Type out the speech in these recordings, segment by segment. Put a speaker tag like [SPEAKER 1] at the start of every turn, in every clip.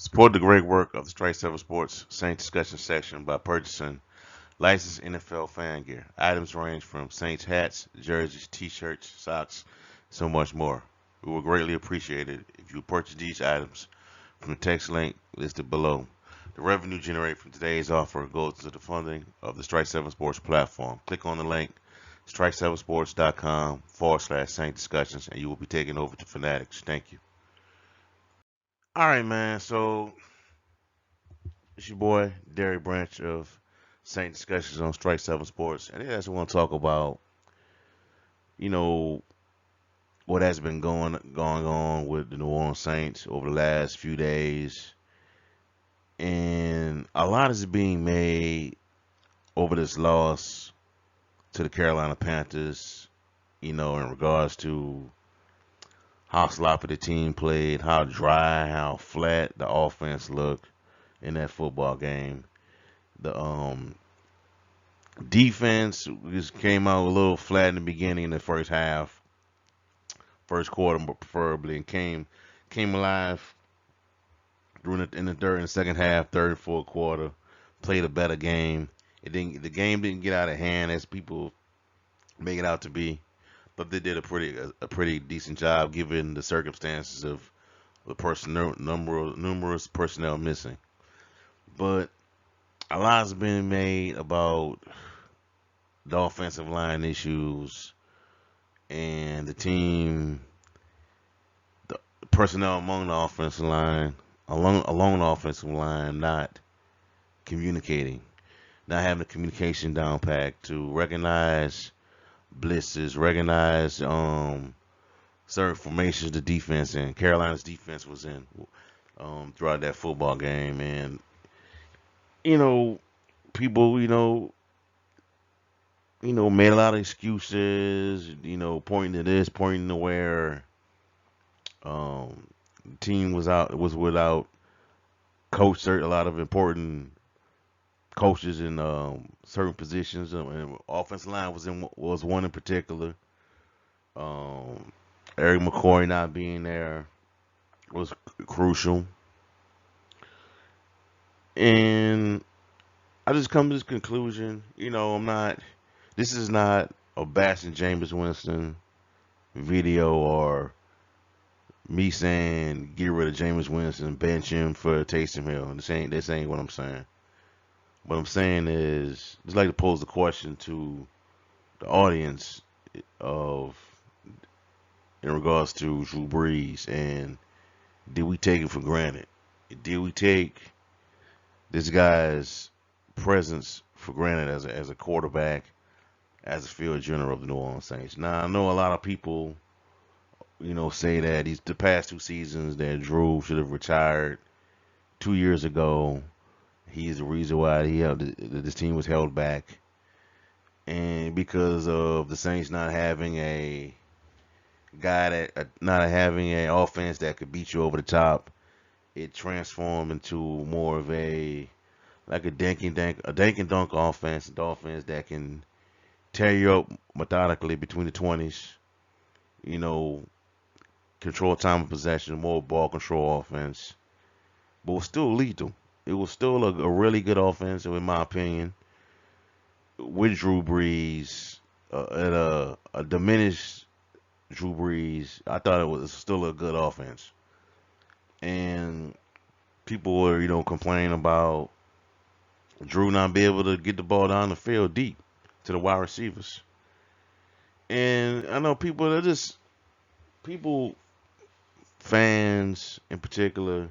[SPEAKER 1] Support the great work of the Strike 7 Sports Saints discussion section by purchasing licensed NFL fan gear. Items range from Saints hats, jerseys, t-shirts, socks, so much more. We would greatly appreciate it if you purchase these items from the text link listed below. The revenue generated from today's offer goes to the funding of the Strike 7 Sports platform. Click on the link strike7sports.com/Saint discussions and you will be taken over to Fanatics. Thank you. All right, man. So it's your boy, Derek Branch of Saint Discussions on Strike 7 Sports. And I just want to talk about, you know, what has been going on with the New Orleans Saints over the last few days. And a lot is being made over this loss to the Carolina Panthers, in regards to how sloppy the team played, how dry, how flat the offense looked in that football game. The defense just came out a little flat in the beginning in the first half, first quarter preferably, and came alive in the third and second half, third and fourth quarter. Played a better game. The game didn't get out of hand as people make it out to be, but they did a pretty decent job given the circumstances of the numerous personnel missing. But a lot's been made about the offensive line issues and the team, the personnel among the offensive line, along the offensive line, not communicating, not having the communication down packed to recognize blitzes, recognize certain formations the defense in. Carolina's defense was in throughout that football game, and you know, people, made a lot of excuses, pointing to this, pointing to where the team was without a lot of important coaches in certain positions, and offensive line was one in particular. Um, Eric McCoy not being there was crucial, and I just come to this conclusion. I'm not. This is not a bashing Jameis Winston video or me saying get rid of Jameis Winston, bench him for Taysom Hill. This ain't what I'm saying. What I'm saying is, just like to pose the question to the audience of in regards to Drew Brees, and did we take it for granted? Did we take this guy's presence for granted as a quarterback, as a field general of the New Orleans Saints? Now I know a lot of people, say that the past 2 seasons that Drew should have retired 2 years ago. He's the reason why this team was held back, and because of the Saints not having a guy not having an offense that could beat you over the top, it transformed into more of a dink and dunk offense, an offense that can tear you up methodically between the 20s, you know, control time of possession, more ball control offense, but was still lethal. It was still a really good offense, in my opinion, with Drew Brees, at a diminished Drew Brees. I thought it was still a good offense, and people were, complaining about Drew not be able to get the ball down the field deep to the wide receivers. And I know people, fans in particular,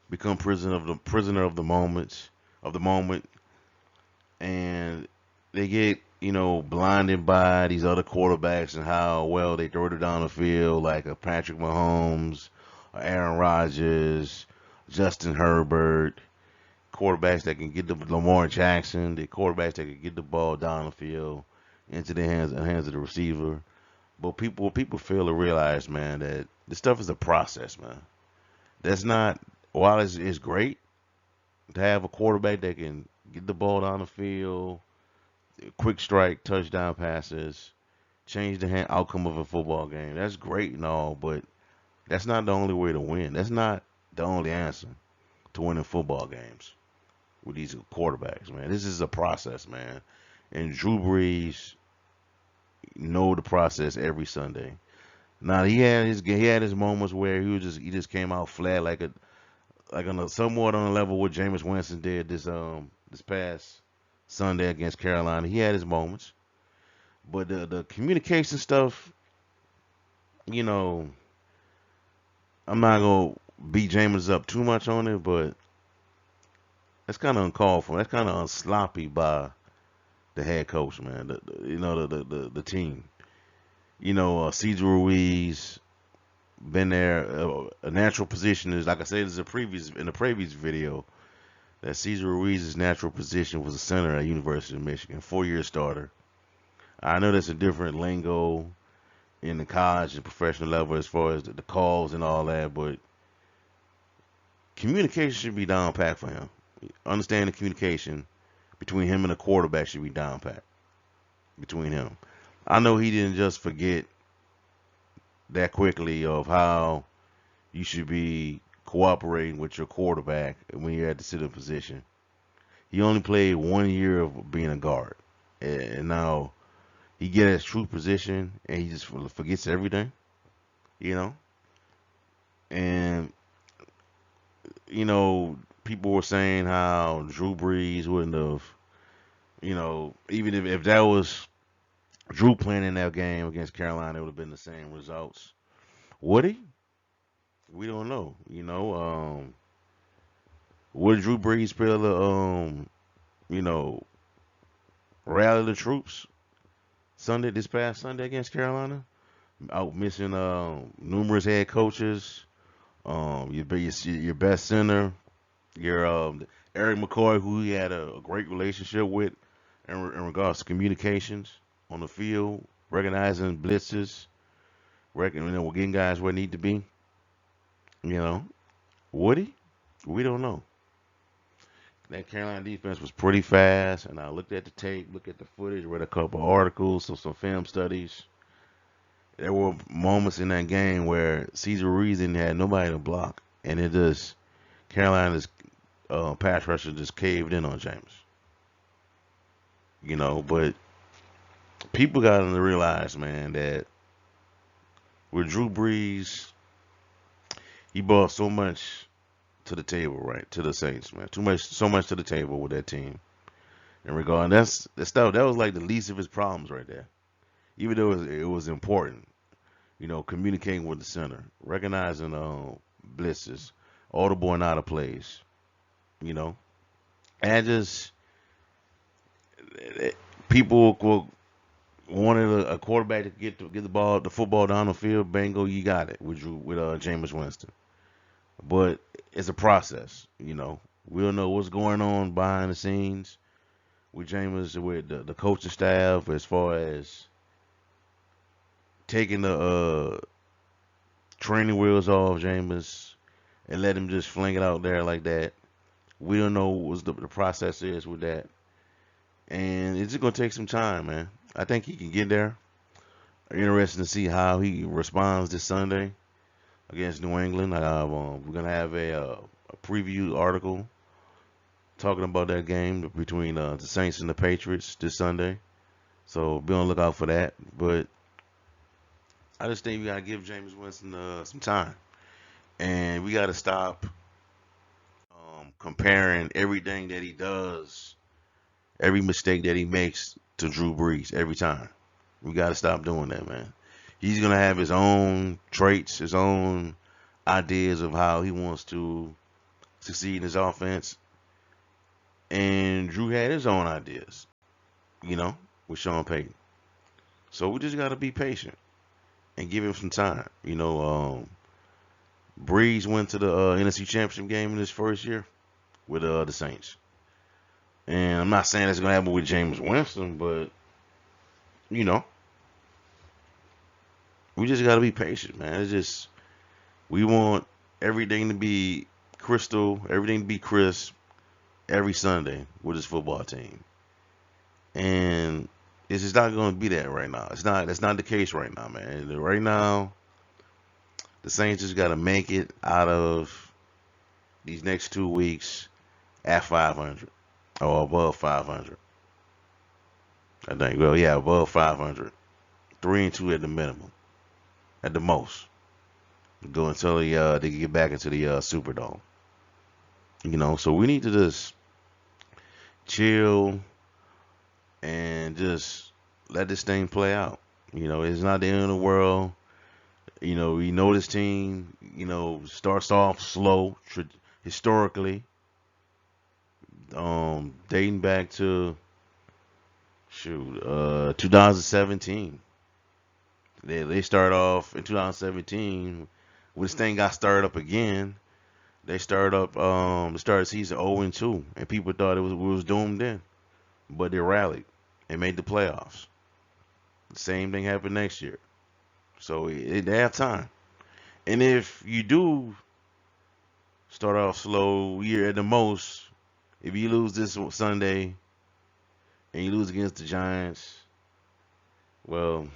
[SPEAKER 1] become prisoner of the moment, and they get blinded by these other quarterbacks and how well they throw it down the field, like a Patrick Mahomes, or Aaron Rodgers, Justin Herbert, quarterbacks that can get the Lamar Jackson, the quarterbacks that can get the ball down the field into the hands of the receiver. But people fail to realize, man, that this stuff is a process, man. That's not while it's great to have a quarterback that can get the ball down the field, quick strike, touchdown passes, change the outcome of a football game. That's great and all, but that's not the only way to win. That's not the only answer. to winning football games with these quarterbacks, man. This is a process, man. And Drew Brees know the process every Sunday. Now he had his moments where he just came out flat like on a somewhat on a level what Jameis Winston did this past Sunday against Carolina. He had his moments, but the communication stuff, you know, I'm not gonna beat Jameis up too much on it, but that's kind of uncalled for. That's kind of unsloppy by the head coach, man. The team. Cesar Ruiz been there. A natural position is like I said in the previous video that Cesar Ruiz's natural position was a center at University of Michigan, 4-year starter. I know that's a different lingo in the college and professional level as far as the calls and all that, but communication should be down pat for him. Understanding communication between him and the quarterback should be down pat between him. I know he didn't just forget that quickly of how you should be cooperating with your quarterback when you're at the center position. He only played 1 year of being a guard, and now he get his true position and he just forgets everything, you know. And people were saying how Drew Brees wouldn't have, even if that was Drew playing in that game against Carolina, it would have been the same results. Would he? We don't know. Would Drew Brees be able to, you know, rally the troops this past Sunday against Carolina? Out missing numerous head coaches, your best center, your Eric McCoy, who he had a great relationship with in regards to communications on the field, recognizing blitzes, we're getting guys where they need to be. You know, would he? We don't know. That Carolina defense was pretty fast, and I looked at the tape, looked at the footage, read a couple articles, some film studies. There were moments in that game where Cesar Ruiz didn't have nobody to block, and it just Carolina's pass rusher just caved in on James. But people got to realize, man, that with Drew Brees, he brought so much to the table, right? To the Saints, man. So much to the table with that team. In regard, that's that stuff. That was like the least of his problems right there. Even though it was important, communicating with the center, recognizing blitzes, audible and out of plays, and just people wanted a quarterback to get the football down the field. Bango, you got it with Jameis Winston. But it's a process, We don't know what's going on behind the scenes with Jameis, with the coaching staff, as far as taking the training wheels off Jameis and let him just fling it out there like that. We don't know what the process is with that. And it's just going to take some time, man. I think he can get there. Interesting to see how he responds this Sunday against New England. We're going to have a preview article talking about that game between the Saints and the Patriots this Sunday. So be on the lookout for that. But I just think we got to give Jameis Winston some time. And we got to stop comparing everything that he does, every mistake that he makes to Drew Brees every time. We got to stop doing that, man. He's going to have his own traits, his own ideas of how he wants to succeed in his offense. And Drew had his own ideas, with Sean Payton. So we just got to be patient and give him some time. Brees went to the NFC Championship game in his first year with the Saints. And I'm not saying that's going to happen with Jameis Winston, but, we just got to be patient, man. It's just, we want everything to be everything to be crisp every Sunday with this football team. And it's just not going to be that right now. That's not the case right now, man. Right now, the Saints just got to make it out of these next 2 weeks at 500 or above 500. I think. Well, yeah, above 500. 3-2 at the minimum, at the most. Go until they get back into the Superdome. So we need to just chill and just let this thing play out. It's not the end of the world. We know this team, starts off slow historically, dating back to 2017. They start off in 2017 when this thing got started up again. They started season 0-2, and people thought it was doomed then, but they rallied and made the playoffs. The same thing happened next year, so they have time. And if you do start off slow, you're at the most. If you lose this Sunday and you lose against the Giants, well,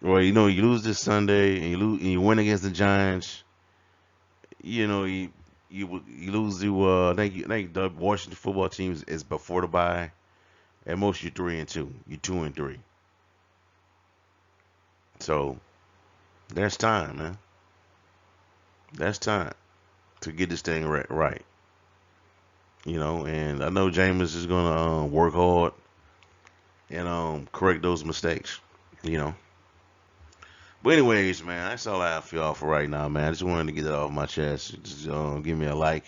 [SPEAKER 1] you lose this Sunday and you win against the Giants. You lose to I think the Washington football team is before the bye. At most you're 3-2. You're 2-3. So there's time, man. That's time to get this thing right. And I know Jameis is gonna work hard and correct those mistakes. You know. But anyways, man, that's all I have for y'all for right now, man. I just wanted to get that off my chest. Just give me a like,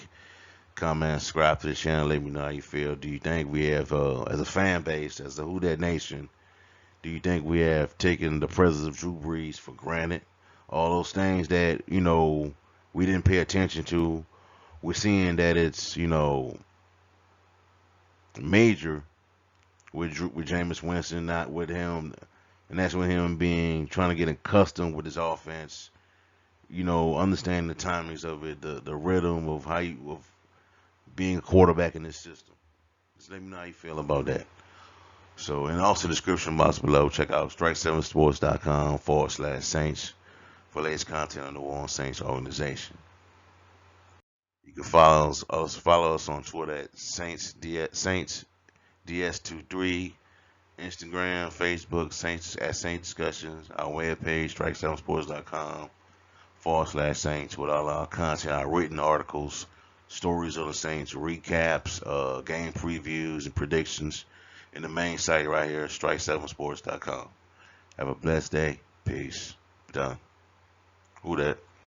[SPEAKER 1] comment, subscribe to the channel. Let me know how you feel. Do you think we have, as a fan base, as the Who Dat Nation, do you think we have taken the presence of Drew Brees for granted? All those things that we didn't pay attention to. We're seeing that it's major with Jameis Winston, not with him, and that's with him being trying to get accustomed with his offense. Understanding the timings of it, the rhythm of of being a quarterback in this system. Just let me know how you feel about that. So, and also description box below, check out strike7sports.com/Saints for latest content on the War on Saints organization. You can follow us on Twitter at Saints DS23, Instagram, Facebook, Saints Discussions, our webpage, strike7sports.com/Saints with all our content, our written articles, stories of the Saints, recaps, game previews, and predictions in the main site right here, strike7sports.com. Have a blessed day. Peace. Done. Who that?